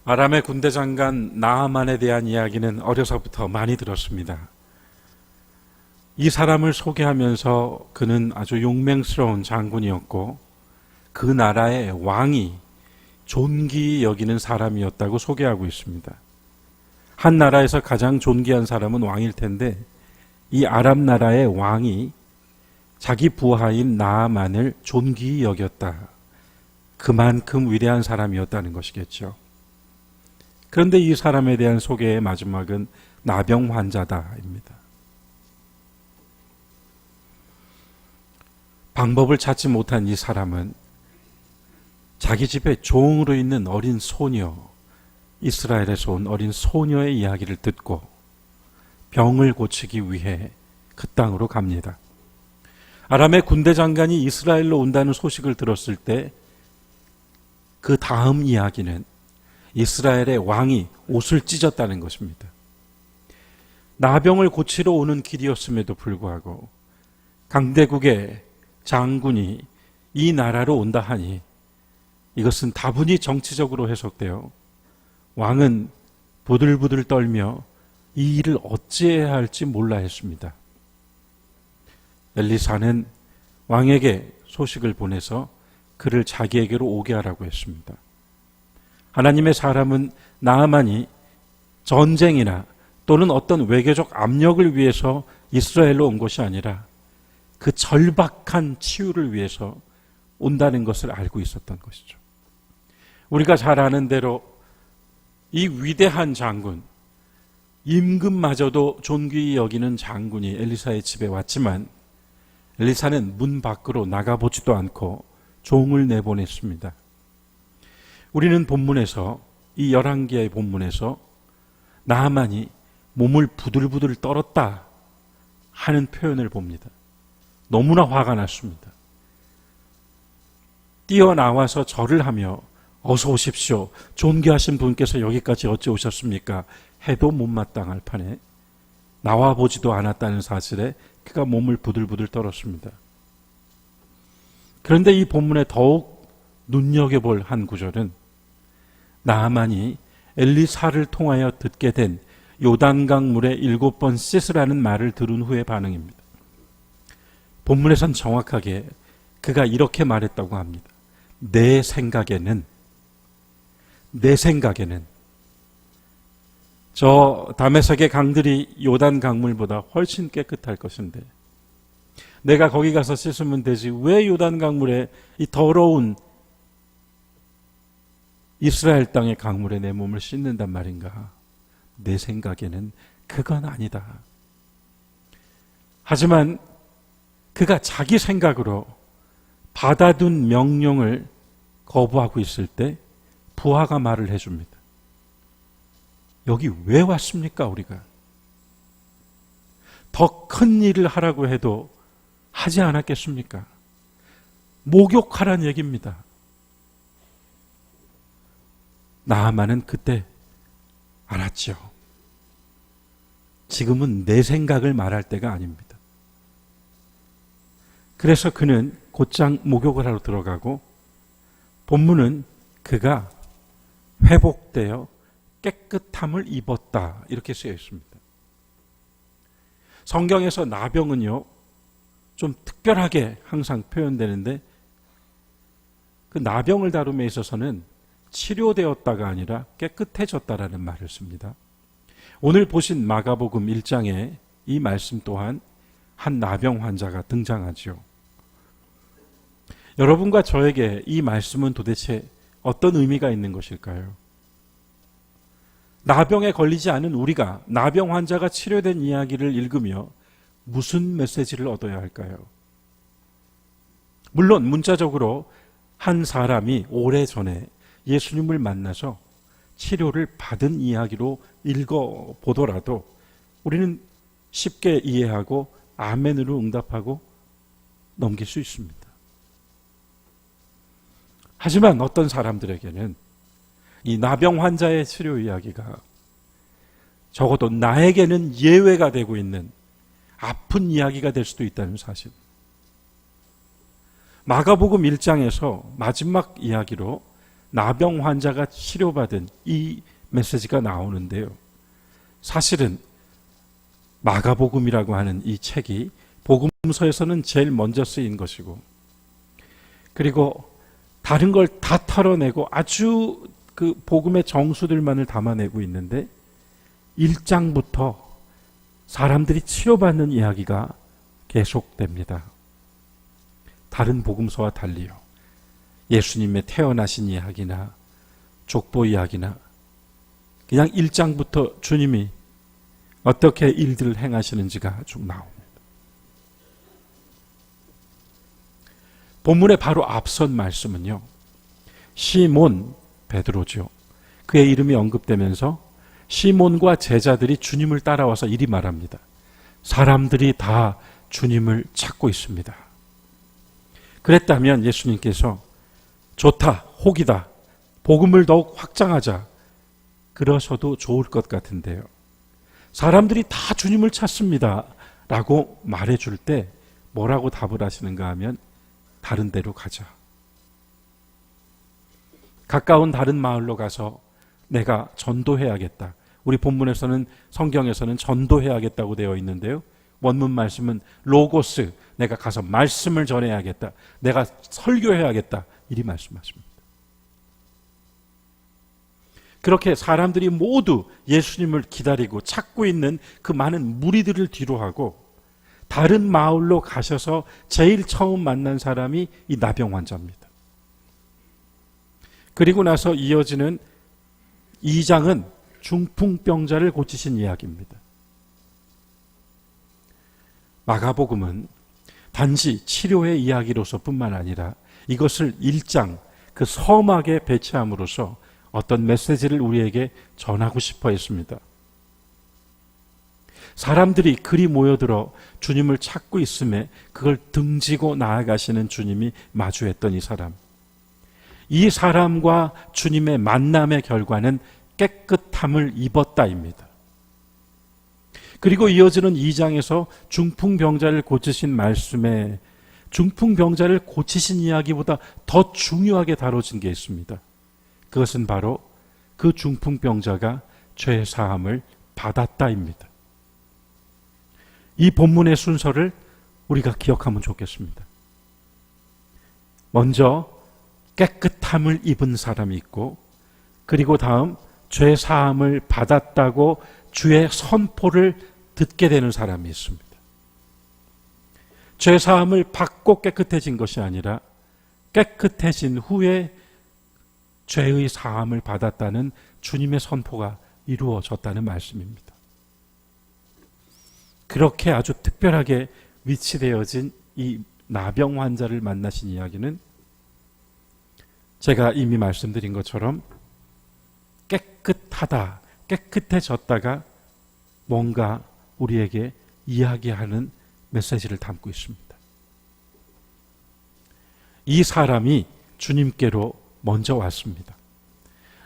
아람의 군대 장관 나아만에 대한 이야기는 어려서부터 많이 들었습니다. 이 사람을 소개하면서 그는 아주 용맹스러운 장군이었고 그 나라의 왕이 존귀히 여기는 사람이었다고 소개하고 있습니다. 한 나라에서 가장 존귀한 사람은 왕일 텐데 이 아람 나라의 왕이 자기 부하인 나아만을 존귀히 여겼다. 그만큼 위대한 사람이었다는 것이겠죠. 그런데 이 사람에 대한 소개의 마지막은 나병 환자다입니다. 방법을 찾지 못한 이 사람은 자기 집에 종으로 있는 어린 소녀, 이스라엘에서 온 어린 소녀의 이야기를 듣고 병을 고치기 위해 그 땅으로 갑니다. 아람의 군대 장관이 이스라엘로 온다는 소식을 들었을 때 그 다음 이야기는 이스라엘의 왕이 옷을 찢었다는 것입니다. 나병을 고치러 오는 길이었음에도 불구하고 강대국의 장군이 이 나라로 온다 하니 이것은 다분히 정치적으로 해석되어 왕은 부들부들 떨며 이 일을 어찌해야 할지 몰라 했습니다. 엘리사는 왕에게 소식을 보내서 그를 자기에게로 오게 하라고 했습니다. 하나님의 사람은 나아만이 전쟁이나 또는 어떤 외교적 압력을 위해서 이스라엘로 온 것이 아니라 그 절박한 치유를 위해서 온다는 것을 알고 있었던 것이죠. 우리가 잘 아는 대로 이 위대한 장군, 임금마저도 존귀히 여기는 장군이 엘리사의 집에 왔지만 엘리사는 문 밖으로 나가보지도 않고 종을 내보냈습니다. 우리는 본문에서 이 열왕기의 본문에서 나아만이 몸을 부들부들 떨었다 하는 표현을 봅니다. 너무나 화가 났습니다. 뛰어나와서 절을 하며 어서 오십시오. 존귀하신 분께서 여기까지 어찌 오셨습니까? 해도 못마땅할 판에 나와보지도 않았다는 사실에 그가 몸을 부들부들 떨었습니다. 그런데 이 본문에 더욱 눈여겨볼 한 구절은 나아만이 엘리사를 통하여 듣게 된 요단강 물에 7번 씻으라는 말을 들은 후의 반응입니다. 본문에선 정확하게 그가 이렇게 말했다고 합니다. 내 생각에는 저 다메섹의 강들이 요단 강물보다 훨씬 깨끗할 것인데 내가 거기 가서 씻으면 되지 왜 요단 강물에 이 더러운 이스라엘 땅의 강물에 내 몸을 씻는단 말인가? 내 생각에는 그건 아니다. 하지만 그가 자기 생각으로 받아둔 명령을 거부하고 있을 때 부하가 말을 해줍니다. 여기 왜 왔습니까, 우리가? 더 큰 일을 하라고 해도 하지 않았겠습니까? 목욕하란 얘기입니다. 나아만은 그때 알았죠. 지금은 내 생각을 말할 때가 아닙니다. 그래서 그는 곧장 목욕을 하러 들어가고 본문은 그가 회복되어 깨끗함을 입었다 이렇게 쓰여 있습니다. 성경에서 나병은요 좀 특별하게 항상 표현되는데 그 나병을 다룸에 있어서는 치료되었다가 아니라 깨끗해졌다라는 말을 씁니다. 오늘 보신 마가복음 1장에 이 말씀 또한 한 나병 환자가 등장하죠. 여러분과 저에게 이 말씀은 도대체 어떤 의미가 있는 것일까요? 나병에 걸리지 않은 우리가 나병 환자가 치료된 이야기를 읽으며 무슨 메시지를 얻어야 할까요? 물론 문자적으로 한 사람이 오래전에 예수님을 만나서 치료를 받은 이야기로 읽어보더라도 우리는 쉽게 이해하고 아멘으로 응답하고 넘길 수 있습니다. 하지만 어떤 사람들에게는 이 나병 환자의 치료 이야기가 적어도 나에게는 예외가 되고 있는 아픈 이야기가 될 수도 있다는 사실. 마가복음 1장에서 마지막 이야기로 나병 환자가 치료받은 이 메시지가 나오는데요. 사실은 마가복음이라고 하는 이 책이 복음서에서는 제일 먼저 쓰인 것이고, 그리고 다른 걸 다 털어내고 아주 그 복음의 정수들만을 담아내고 있는데 1장부터 사람들이 치료받는 이야기가 계속됩니다. 다른 복음서와 달리요. 예수님의 태어나신 이야기나 족보 이야기나 그냥 1장부터 주님이 어떻게 일들을 행하시는지가 쭉 나옵니다. 본문의 바로 앞선 말씀은요, 시몬 베드로죠. 그의 이름이 언급되면서 시몬과 제자들이 주님을 따라와서 이리 말합니다. 사람들이 다 주님을 찾고 있습니다. 그랬다면 예수님께서 좋다, 혹이다, 복음을 더욱 확장하자, 그러셔도 좋을 것 같은데요. 사람들이 다 주님을 찾습니다 라고 말해줄 때 뭐라고 답을 하시는가 하면 다른 데로 가자. 가까운 다른 마을로 가서 내가 전도해야겠다. 우리 본문에서는, 성경에서는 전도해야겠다고 되어 있는데요. 원문 말씀은 로고스, 내가 가서 말씀을 전해야겠다. 내가 설교해야겠다. 이리 말씀하십니다. 그렇게 사람들이 모두 예수님을 기다리고 찾고 있는 그 많은 무리들을 뒤로하고 다른 마을로 가셔서 제일 처음 만난 사람이 이 나병 환자입니다. 그리고 나서 이어지는 2장은 중풍병자를 고치신 이야기입니다. 마가복음은 단지 치료의 이야기로서 뿐만 아니라 이것을 1장 그 서막에 배치함으로써 어떤 메시지를 우리에게 전하고 싶어 했습니다. 사람들이 그리 모여들어 주님을 찾고 있음에 그걸 등지고 나아가시는 주님이 마주했던 이 사람. 이 사람과 주님의 만남의 결과는 깨끗함을 입었다입니다. 그리고 이어지는 2장에서 중풍병자를 고치신 말씀에 중풍병자를 고치신 이야기보다 더 중요하게 다뤄진 게 있습니다. 그것은 바로 그 중풍병자가 죄 사함을 받았다입니다. 이 본문의 순서를 우리가 기억하면 좋겠습니다. 먼저 깨끗함을 입은 사람이 있고, 그리고 다음 죄 사함을 받았다고 주의 선포를 듣게 되는 사람이 있습니다. 죄 사함을 받고 깨끗해진 것이 아니라 깨끗해진 후에 죄의 사함을 받았다는 주님의 선포가 이루어졌다는 말씀입니다. 그렇게 아주 특별하게 위치되어진 이 나병 환자를 만나신 이야기는 제가 이미 말씀드린 것처럼 깨끗하다, 깨끗해졌다가 뭔가 우리에게 이야기하는 메시지를 담고 있습니다. 이 사람이 주님께로 먼저 왔습니다.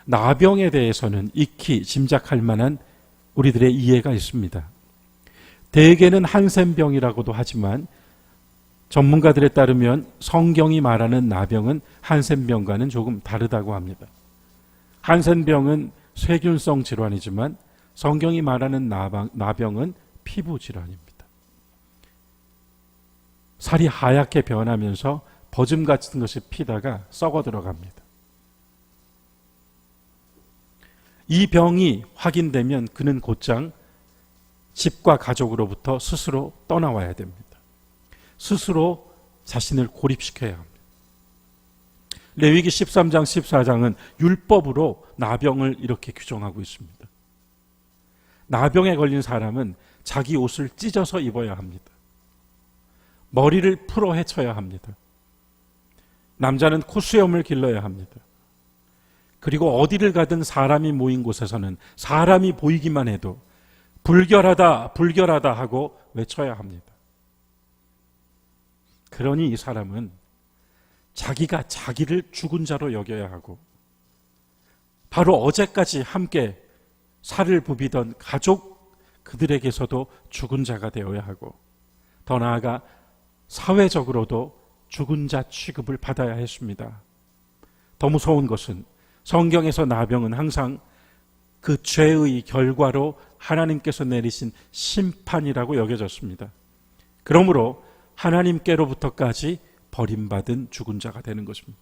나병에 대해서는 익히 짐작할 만한 우리들의 이해가 있습니다. 대개는 한센병이라고도 하지만 전문가들에 따르면 성경이 말하는 나병은 한센병과는 조금 다르다고 합니다. 한센병은 세균성 질환이지만 성경이 말하는 나병은 피부 질환입니다. 살이 하얗게 변하면서 버즘 같은 것이 피다가 썩어 들어갑니다. 이 병이 확인되면 그는 곧장 집과 가족으로부터 스스로 떠나와야 됩니다. 스스로 자신을 고립시켜야 합니다. 레위기 13장 14장은 율법으로 나병을 이렇게 규정하고 있습니다. 나병에 걸린 사람은 자기 옷을 찢어서 입어야 합니다. 머리를 풀어 헤쳐야 합니다. 남자는 코수염을 길러야 합니다. 그리고 어디를 가든 사람이 모인 곳에서는 사람이 보이기만 해도 불결하다, 불결하다 하고 외쳐야 합니다. 그러니 이 사람은 자기가 자기를 죽은 자로 여겨야 하고, 바로 어제까지 함께 살을 부비던 가족 그들에게서도 죽은 자가 되어야 하고, 더 나아가 사회적으로도 죽은 자 취급을 받아야 했습니다. 더 무서운 것은 성경에서 나병은 항상 그 죄의 결과로 하나님께서 내리신 심판이라고 여겨졌습니다. 그러므로 하나님께로부터까지 버림받은 죽은 자가 되는 것입니다.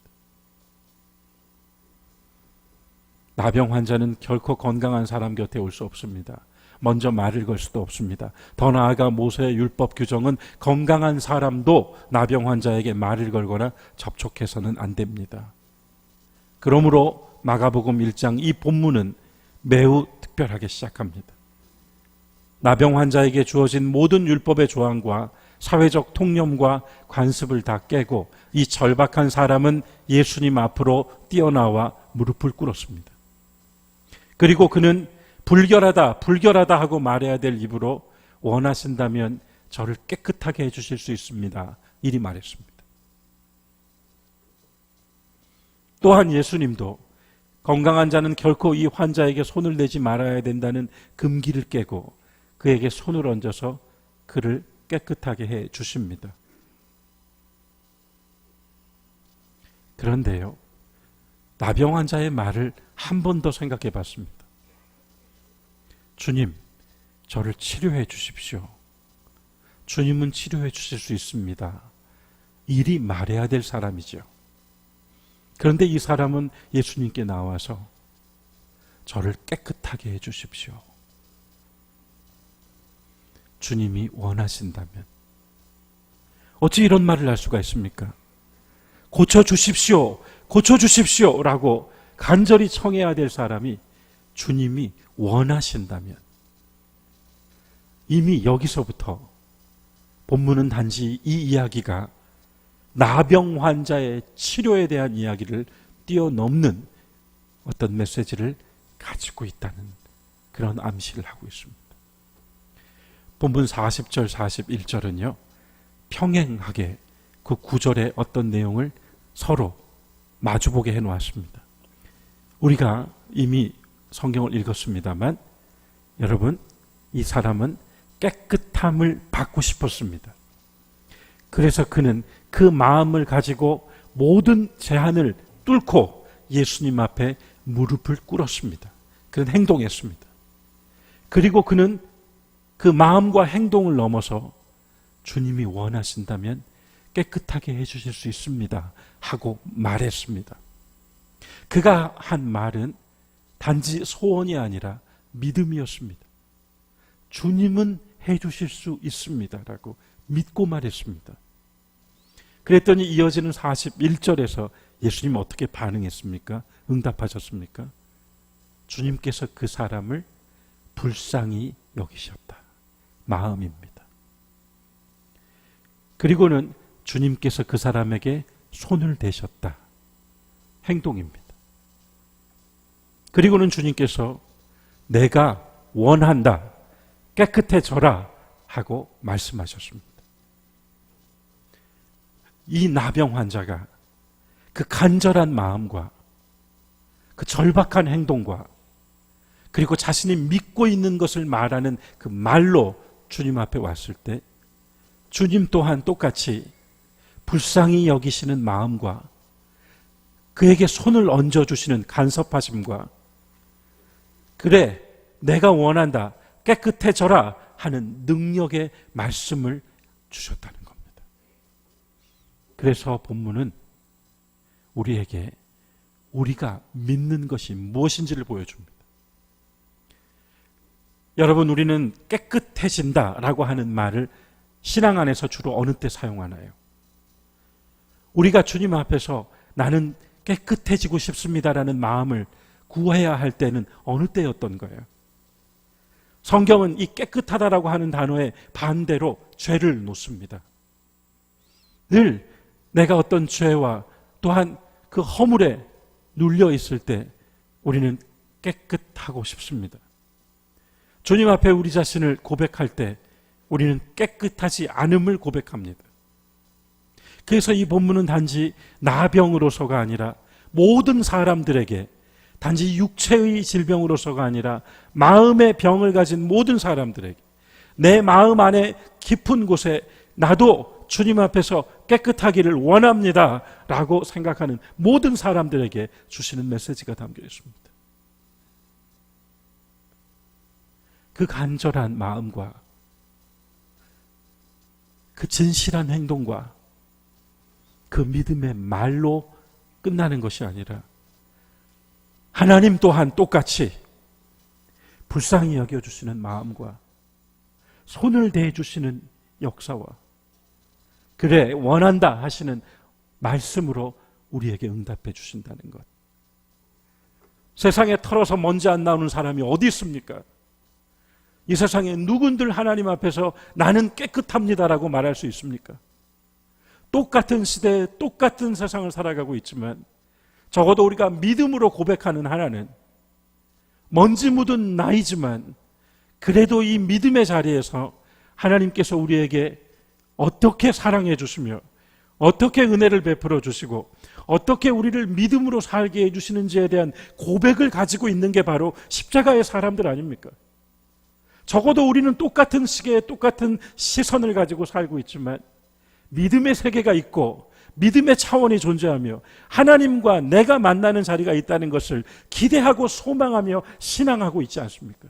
나병 환자는 결코 건강한 사람 곁에 올 수 없습니다. 먼저 말을 걸 수도 없습니다. 더 나아가 모세의 율법 규정은 건강한 사람도 나병 환자에게 말을 걸거나 접촉해서는 안 됩니다. 그러므로 마가복음 1장 이 본문은 매우 특별하게 시작합니다. 나병 환자에게 주어진 모든 율법의 조항과 사회적 통념과 관습을 다 깨고 이 절박한 사람은 예수님 앞으로 뛰어나와 무릎을 꿇었습니다. 그리고 그는 불결하다 하고 말해야 될 입으로 원하신다면 저를 깨끗하게 해주실 수 있습니다. 이리 말했습니다. 또한 예수님도 건강한 자는 결코 이 환자에게 손을 내지 말아야 된다는 금기를 깨고 그에게 손을 얹어서 그를 깨끗하게 해 주십니다. 그런데요, 나병 환자의 말을 한 번 더 생각해 봤습니다. 주님, 저를 치료해 주십시오. 주님은 치료해 주실 수 있습니다. 이리 말해야 될 사람이죠. 그런데 이 사람은 예수님께 나와서 저를 깨끗하게 해 주십시오. 주님이 원하신다면. 어찌 이런 말을 할 수가 있습니까? 고쳐주십시오, 고쳐주십시오 라고 간절히 청해야 될 사람이 주님이 원하신다면. 이미 여기서부터 본문은 단지 이 이야기가 나병 환자의 치료에 대한 이야기를 뛰어넘는 어떤 메시지를 가지고 있다는 그런 암시를 하고 있습니다. 본문 40절, 41절은요, 평행하게 그 구절의 어떤 내용을 서로 마주보게 해놓았습니다. 우리가 이미 성경을 읽었습니다만 여러분, 이 사람은 깨끗함을 받고 싶었습니다. 그래서 그는 그 마음을 가지고 모든 제한을 뚫고 예수님 앞에 무릎을 꿇었습니다. 그는 행동했습니다. 그리고 그는 그 마음과 행동을 넘어서 주님이 원하신다면 깨끗하게 해주실 수 있습니다 하고 말했습니다. 그가 한 말은 단지 소원이 아니라 믿음이었습니다. 주님은 해주실 수 있습니다 라고 믿고 말했습니다. 그랬더니 이어지는 41절에서 예수님 어떻게 반응했습니까? 응답하셨습니까? 주님께서 그 사람을 불쌍히 여기셨다. 마음입니다. 그리고는 주님께서 그 사람에게 손을 대셨다. 행동입니다. 그리고는 주님께서 내가 원한다. 깨끗해져라 하고 말씀하셨습니다. 이 나병 환자가 그 간절한 마음과 그 절박한 행동과 그리고 자신이 믿고 있는 것을 말하는 그 말로 주님 앞에 왔을 때 주님 또한 똑같이 불쌍히 여기시는 마음과 그에게 손을 얹어주시는 간섭하심과 그래 내가 원한다 깨끗해져라 하는 능력의 말씀을 주셨다는 겁니다. 그래서 본문은 우리에게 우리가 믿는 것이 무엇인지를 보여줍니다. 여러분, 우리는 깨끗해진다라고 하는 말을 신앙 안에서 주로 어느 때 사용하나요? 우리가 주님 앞에서 나는 깨끗해지고 싶습니다라는 마음을 구해야 할 때는 어느 때였던 거예요? 성경은 이 깨끗하다라고 하는 단어의 반대로 죄를 놓습니다. 늘 내가 어떤 죄와 또한 그 허물에 눌려 있을 때 우리는 깨끗하고 싶습니다. 주님 앞에 우리 자신을 고백할 때 우리는 깨끗하지 않음을 고백합니다. 그래서 이 본문은 단지 나병으로서가 아니라 모든 사람들에게 단지 육체의 질병으로서가 아니라 마음의 병을 가진 모든 사람들에게 내 마음 안에 깊은 곳에 나도 주님 앞에서 깨끗하기를 원합니다 라고 생각하는 모든 사람들에게 주시는 메시지가 담겨 있습니다. 그 간절한 마음과 그 진실한 행동과 그 믿음의 말로 끝나는 것이 아니라 하나님 또한 똑같이 불쌍히 여겨주시는 마음과 손을 대주시는 역사와 그래 원한다 하시는 말씀으로 우리에게 응답해 주신다는 것. 세상에 털어서 먼지 안 나오는 사람이 어디 있습니까? 이 세상에 누군들 하나님 앞에서 나는 깨끗합니다라고 말할 수 있습니까? 똑같은 시대에 똑같은 세상을 살아가고 있지만 적어도 우리가 믿음으로 고백하는 하나는 먼지 묻은 나이지만 그래도 이 믿음의 자리에서 하나님께서 우리에게 어떻게 사랑해 주시며 어떻게 은혜를 베풀어 주시고 어떻게 우리를 믿음으로 살게 해주시는지에 대한 고백을 가지고 있는 게 바로 십자가의 사람들 아닙니까? 적어도 우리는 똑같은 시계에 똑같은 시선을 가지고 살고 있지만 믿음의 세계가 있고 믿음의 차원이 존재하며 하나님과 내가 만나는 자리가 있다는 것을 기대하고 소망하며 신앙하고 있지 않습니까?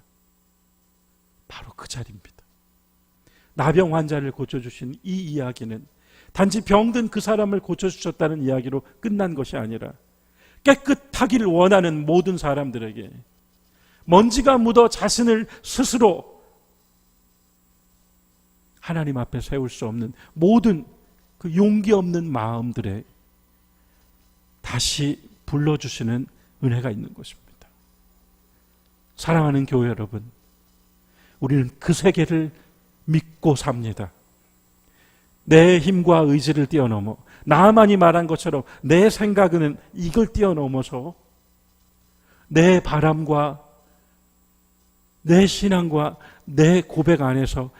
바로 그 자리입니다. 나병 환자를 고쳐주신 이 이야기는 단지 병든 그 사람을 고쳐주셨다는 이야기로 끝난 것이 아니라 깨끗하기를 원하는 모든 사람들에게 먼지가 묻어 자신을 스스로 하나님 앞에 세울 수 없는 모든 그 용기 없는 마음들에 다시 불러주시는 은혜가 있는 것입니다. 사랑하는 교회 여러분, 우리는 그 세계를 믿고 삽니다. 내 힘과 의지를 뛰어넘어 나만이 말한 것처럼 내 생각은 이걸 뛰어넘어서 내 바람과 내 신앙과 내 고백 안에서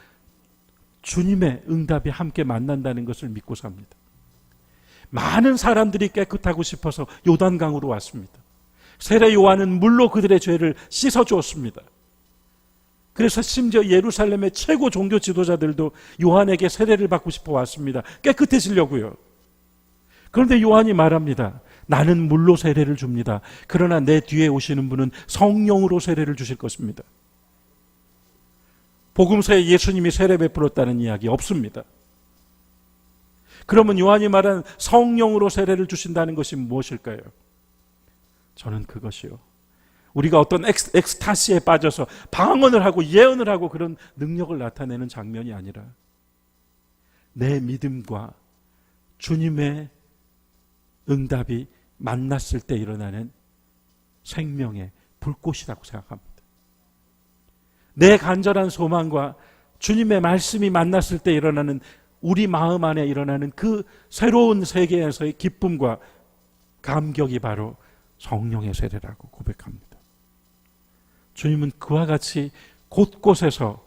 주님의 응답이 함께 만난다는 것을 믿고 삽니다. 많은 사람들이 깨끗하고 싶어서 요단강으로 왔습니다. 세례 요한은 물로 그들의 죄를 씻어주었습니다. 그래서 심지어 예루살렘의 최고 종교 지도자들도 요한에게 세례를 받고 싶어 왔습니다. 깨끗해지려고요. 그런데 요한이 말합니다. 나는 물로 세례를 줍니다. 그러나 내 뒤에 오시는 분은 성령으로 세례를 주실 것입니다. 복음서에 예수님이 세례 베풀었다는 이야기 없습니다. 그러면 요한이 말한 성령으로 세례를 주신다는 것이 무엇일까요? 저는 그것이요, 우리가 어떤 엑스타시에 빠져서 방언을 하고 예언을 하고 그런 능력을 나타내는 장면이 아니라 내 믿음과 주님의 응답이 만났을 때 일어나는 생명의 불꽃이라고 생각합니다. 내 간절한 소망과 주님의 말씀이 만났을 때 일어나는 우리 마음 안에 일어나는 그 새로운 세계에서의 기쁨과 감격이 바로 성령의 세례라고 고백합니다. 주님은 그와 같이 곳곳에서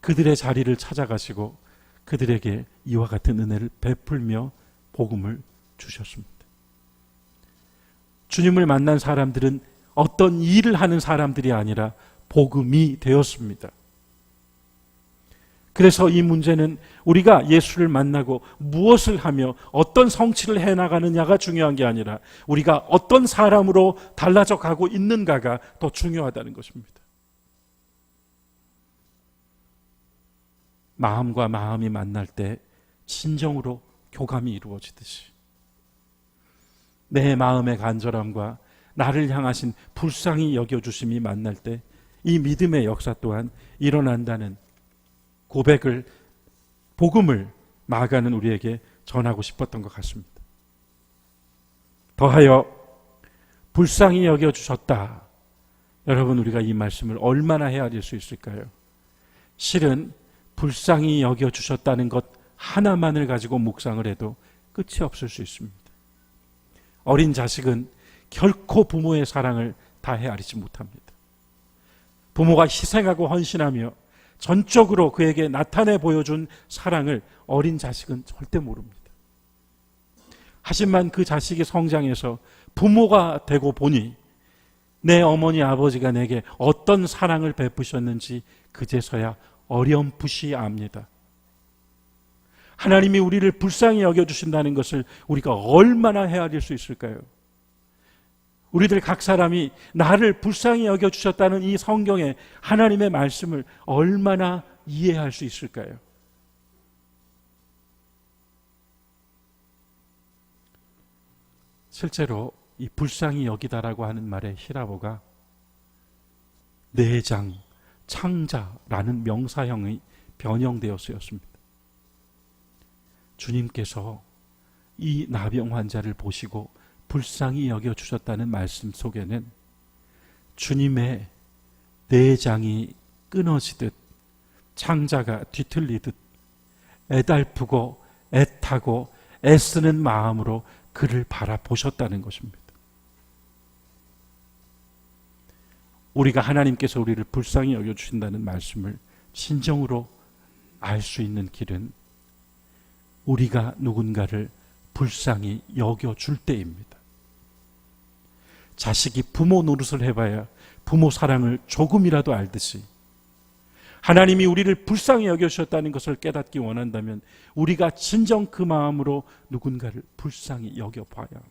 그들의 자리를 찾아가시고 그들에게 이와 같은 은혜를 베풀며 복음을 주셨습니다. 주님을 만난 사람들은 어떤 일을 하는 사람들이 아니라 복음이 되었습니다. 그래서 이 문제는 우리가 예수를 만나고 무엇을 하며 어떤 성취를 해나가느냐가 중요한 게 아니라 우리가 어떤 사람으로 달라져 가고 있는가가 더 중요하다는 것입니다. 마음과 마음이 만날 때 진정으로 교감이 이루어지듯이 내 마음의 간절함과 나를 향하신 불쌍히 여겨주심이 만날 때 이 믿음의 역사 또한 일어난다는 고백을, 복음을 마가는 우리에게 전하고 싶었던 것 같습니다. 더하여 불쌍히 여겨주셨다. 여러분, 우리가 이 말씀을 얼마나 헤아릴 수 있을까요? 실은 불쌍히 여겨주셨다는 것 하나만을 가지고 묵상을 해도 끝이 없을 수 있습니다. 어린 자식은 결코 부모의 사랑을 다 헤아리지 못합니다. 부모가 희생하고 헌신하며 전적으로 그에게 나타내 보여준 사랑을 어린 자식은 절대 모릅니다. 하지만 그 자식이 성장해서 부모가 되고 보니 내 어머니 아버지가 내게 어떤 사랑을 베푸셨는지 그제서야 어렴풋이 압니다. 하나님이 우리를 불쌍히 여겨주신다는 것을 우리가 얼마나 헤아릴 수 있을까요? 우리들 각 사람이 나를 불쌍히 여겨주셨다는 이 성경의 하나님의 말씀을 얼마나 이해할 수 있을까요? 실제로 이 불쌍히 여기다라고 하는 말의 히라보가 내장, 창자라는 명사형의 변형되어 쓰였습니다. 주님께서 이 나병 환자를 보시고 불쌍히 여겨주셨다는 말씀 속에는 주님의 내장이 끊어지듯 창자가 뒤틀리듯 애달프고 애타고 애쓰는 마음으로 그를 바라보셨다는 것입니다. 우리가 하나님께서 우리를 불쌍히 여겨주신다는 말씀을 신정으로 알 수 있는 길은 우리가 누군가를 불쌍히 여겨줄 때입니다. 자식이 부모 노릇을 해봐야 부모 사랑을 조금이라도 알듯이 하나님이 우리를 불쌍히 여겨주셨다는 것을 깨닫기 원한다면 우리가 진정 그 마음으로 누군가를 불쌍히 여겨봐야 합니다.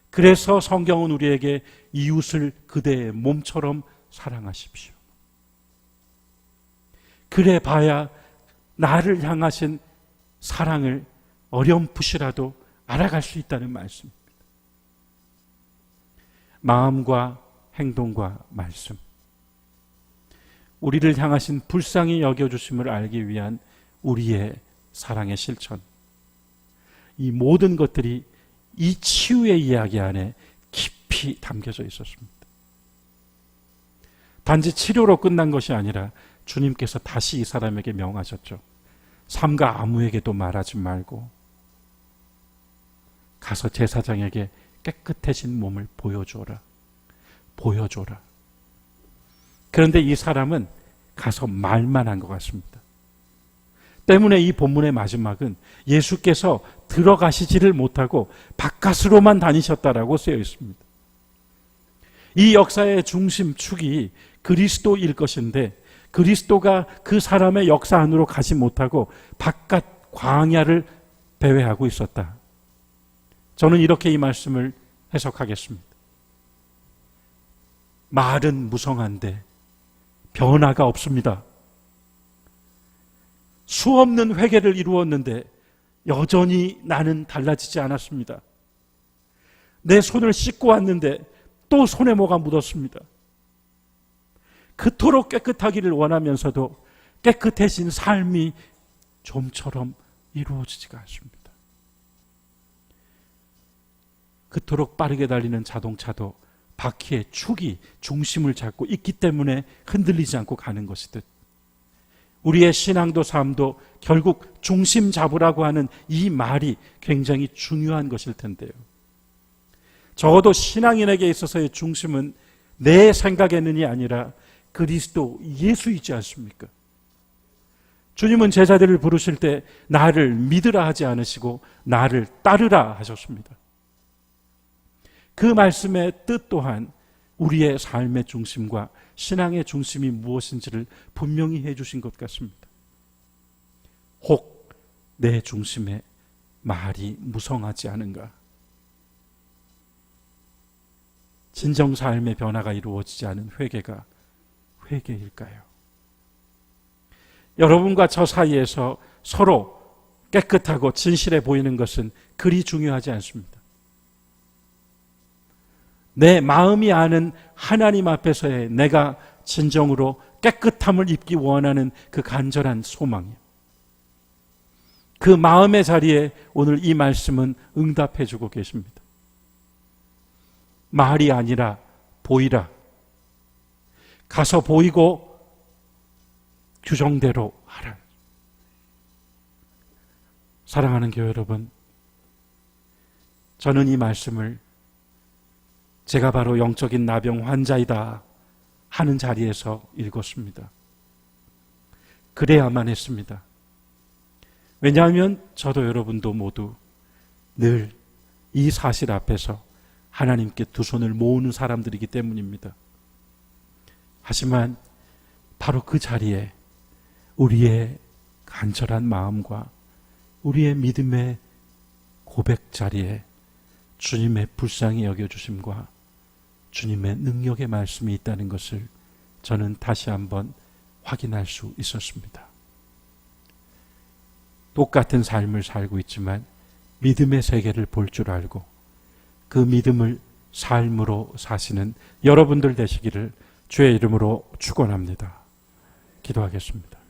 그래서 성경은 우리에게 이웃을 그대의 몸처럼 사랑하십시오. 그래 봐야 나를 향하신 사랑을 어렴풋이라도 알아갈 수 있다는 말씀입니다. 마음과 행동과 말씀, 우리를 향하신 불쌍히 여겨주심을 알기 위한 우리의 사랑의 실천, 이 모든 것들이 이 치유의 이야기 안에 깊이 담겨져 있었습니다. 단지 치료로 끝난 것이 아니라 주님께서 다시 이 사람에게 명하셨죠. 삼가 아무에게도 말하지 말고 가서 제사장에게 깨끗해진 몸을 보여줘라. 보여줘라. 그런데 이 사람은 가서 말만 한 것 같습니다. 때문에 이 본문의 마지막은 예수께서 들어가시지를 못하고 바깥으로만 다니셨다라고 쓰여 있습니다. 이 역사의 중심축이 그리스도일 것인데 그리스도가 그 사람의 역사 안으로 가지 못하고 바깥 광야를 배회하고 있었다. 저는 이렇게 이 말씀을 해석하겠습니다. 말은 무성한데 변화가 없습니다. 수없는 회개를 이루었는데 여전히 나는 달라지지 않았습니다. 내 손을 씻고 왔는데 또 손에 뭐가 묻었습니다. 그토록 깨끗하기를 원하면서도 깨끗해진 삶이 좀처럼 이루어지지가 않습니다. 그토록 빠르게 달리는 자동차도 바퀴의 축이 중심을 잡고 있기 때문에 흔들리지 않고 가는 것이듯 우리의 신앙도 삶도 결국 중심 잡으라고 하는 이 말이 굉장히 중요한 것일 텐데요. 적어도 신앙인에게 있어서의 중심은 내 생각에는이 아니라 그리스도 예수이지 않습니까? 주님은 제자들을 부르실 때 나를 믿으라 하지 않으시고 나를 따르라 하셨습니다. 그 말씀의 뜻 또한 우리의 삶의 중심과 신앙의 중심이 무엇인지를 분명히 해주신 것 같습니다. 혹 내 중심에 말이 무성하지 않은가? 진정 삶의 변화가 이루어지지 않은 회개가 회개일까요? 여러분과 저 사이에서 서로 깨끗하고 진실해 보이는 것은 그리 중요하지 않습니다. 내 마음이 아는 하나님 앞에서의 내가 진정으로 깨끗함을 입기 원하는 그 간절한 소망이요. 그 마음의 자리에 오늘 이 말씀은 응답해 주고 계십니다. 말이 아니라 보이라. 가서 보이고 규정대로 하라. 사랑하는 교회 여러분, 저는 이 말씀을 제가 바로 영적인 나병 환자이다 하는 자리에서 읽었습니다. 그래야만 했습니다. 왜냐하면 저도 여러분도 모두 늘 이 사실 앞에서 하나님께 두 손을 모으는 사람들이기 때문입니다. 하지만 바로 그 자리에 우리의 간절한 마음과 우리의 믿음의 고백 자리에 주님의 불쌍히 여겨주심과 주님의 능력의 말씀이 있다는 것을 저는 다시 한번 확인할 수 있었습니다. 똑같은 삶을 살고 있지만 믿음의 세계를 볼 줄 알고 그 믿음을 삶으로 사시는 여러분들 되시기를 주의 이름으로 축원합니다. 기도하겠습니다.